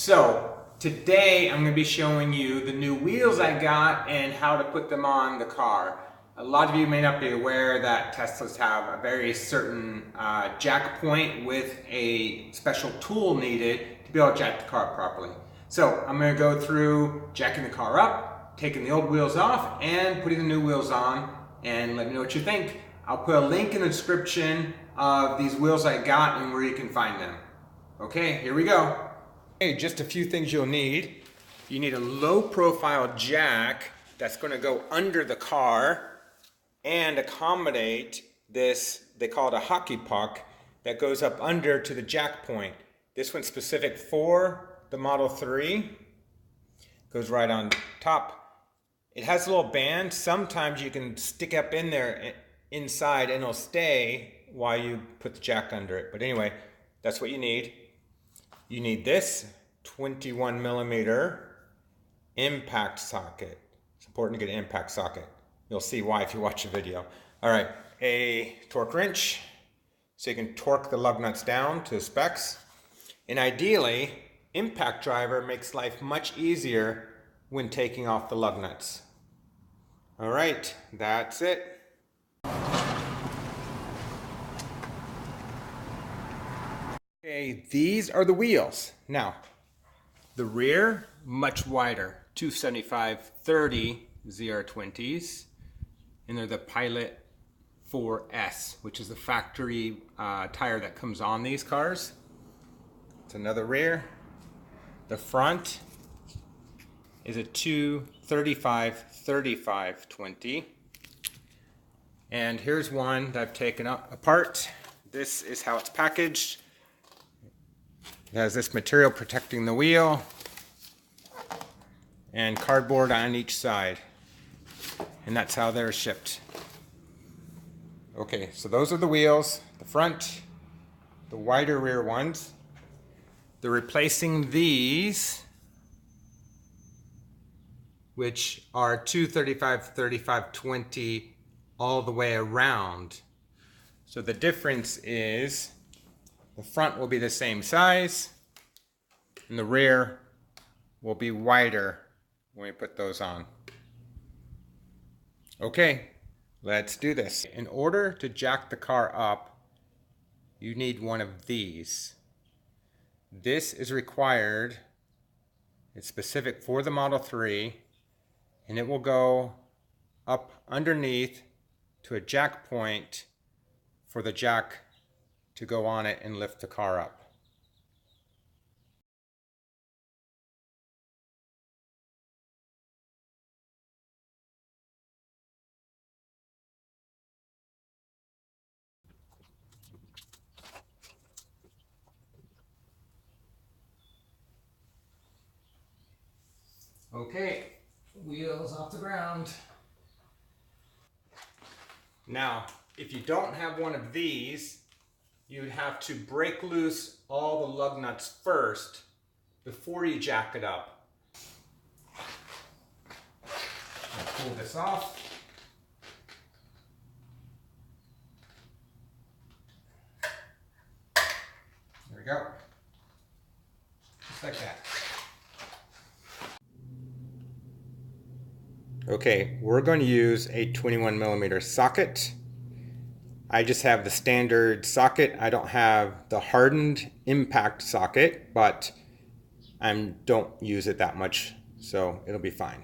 So today I'm going to be showing you the new wheels I got and how to put them on the car. A lot of you may not be aware that Teslas have a very certain jack point with a special tool needed to be able to jack the car up properly. So I'm going to go through jacking the car up, taking the old wheels off, and putting the new wheels on, and let me know what you think. I'll put a link in the description of these wheels I got and where you can find them. Okay, here we go. Okay, just a few things you'll need. You need a low profile jack that's going to go under the car and accommodate this, they call it a hockey puck, that goes up under to the jack point. This one's specific for the Model 3. Goes right on top. It has a little band. Sometimes you can stick up in there inside and it'll stay while you put the jack under it. But anyway, that's what you need. You need this 21 millimeter impact socket. It's important to get an impact socket. You'll see why if you watch the video. All right, a torque wrench so you can torque the lug nuts down to the specs. And ideally, impact driver makes life much easier when taking off the lug nuts. All right, that's it. Okay, these are the wheels. Now, the rear, much wider, 275/30 ZR20s, and they're the Pilot 4S, which is the factory tire that comes on these cars. It's another rear. The front is a 235/35/20. And here's one that I've taken apart. This is how it's packaged. It has this material protecting the wheel and cardboard on each side. And that's how they're shipped. Okay, so those are the wheels, the front, the wider rear ones. They're replacing these, which are 235/35/20 all the way around. So the difference is the front will be the same size and the rear will be wider when we put those on. Okay, let's do this. In order to jack the car up, you need one of these. This is required. It's specific for the Model 3, and it will go up underneath to a jack point for the jack to go on it and lift the car up. Okay, wheels off the ground. Now, if you don't have one of these, you'd have to break loose all the lug nuts first before you jack it up. I'll pull this off. There we go. Just like that. Okay, we're going to use a 21 millimeter socket. I just have the standard socket. I don't have the hardened impact socket, but I don't use it that much, so it'll be fine.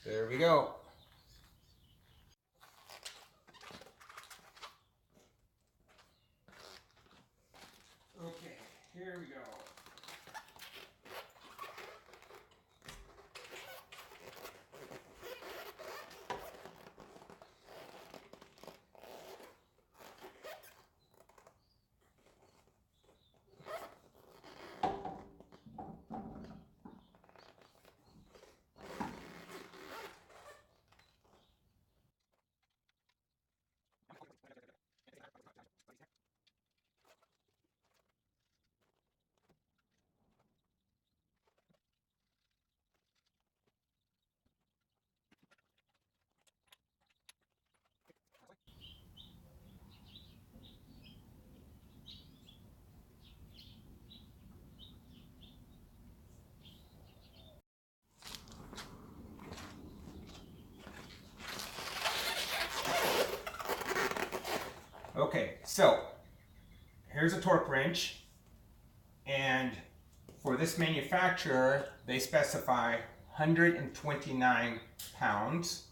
There we go. Okay, here we go. Okay, so here's a torque wrench, and for this manufacturer, they specify 129 pounds.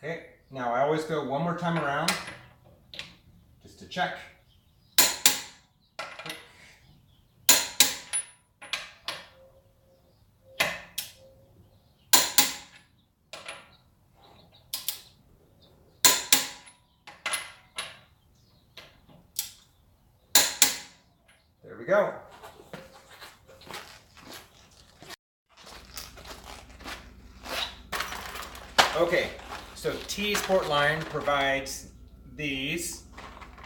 Okay, now I always go one more time around, just to check. There we go. Okay, so T Sportline provides these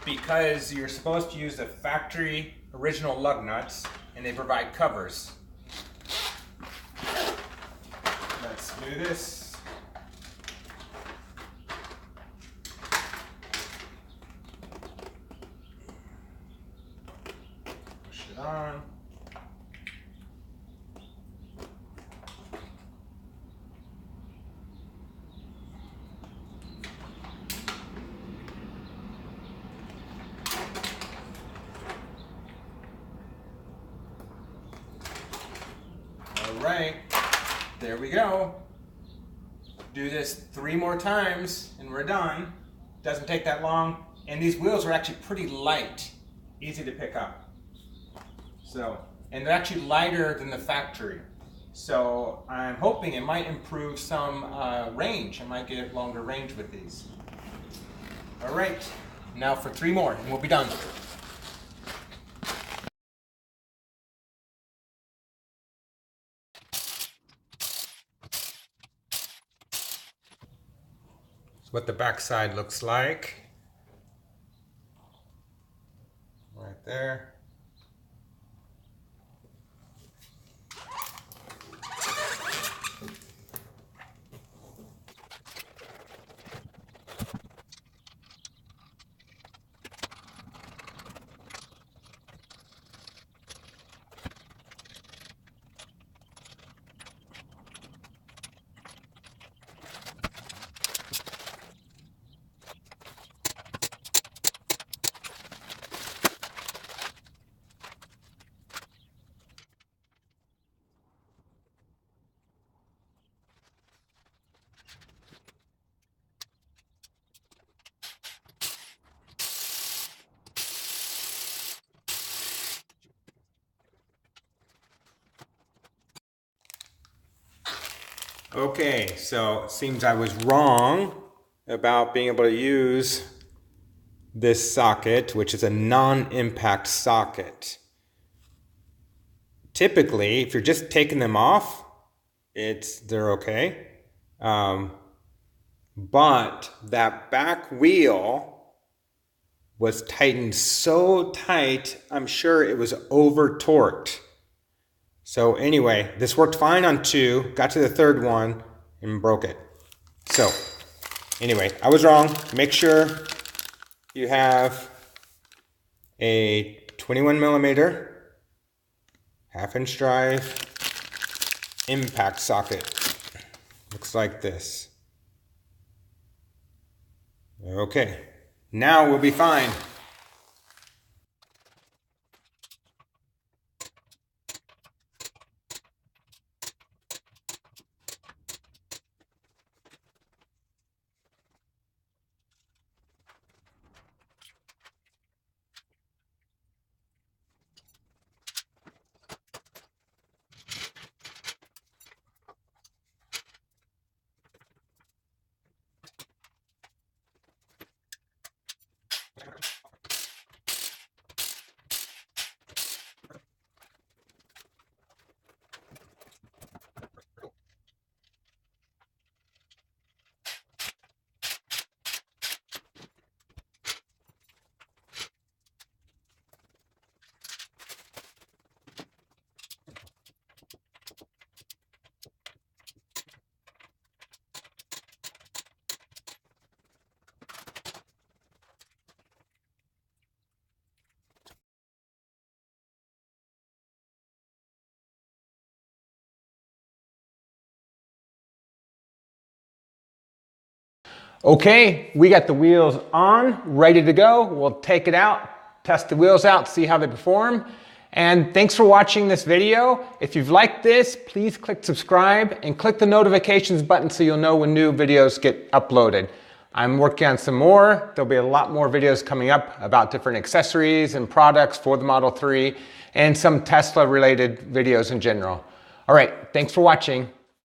because you're supposed to use the factory original lug nuts, and they provide covers. Let's do this. Push it on. All right, there we go. Do this 3 more times and we're done. Doesn't take that long, and these wheels are actually pretty light, easy to pick up. So, and they're actually lighter than the factory. So I'm hoping it might improve some range. I might get longer range with these. All right, now for 3 more and we'll be done. What the back side looks like. Right there. Okay, so it seems I was wrong about being able to use this socket, which is a non-impact socket. Typically, if you're just taking them off, they're okay. But that back wheel was tightened so tight, I'm sure it was over torqued. So anyway, this worked fine on 2, got to the 3rd one and broke it. So anyway, I was wrong. Make sure you have a 21 millimeter 1/2-inch drive impact socket. Looks like this. Okay, now we'll be fine. Okay, we got the wheels on, ready to go. We'll take it out, test the wheels out, see how they perform. And thanks for watching this video. If you've liked this, please click subscribe and click the notifications button so you'll know when new videos get uploaded. I'm working on some more. There'll be a lot more videos coming up about different accessories and products for the Model 3 and some Tesla related videos in general. All right, thanks for watching.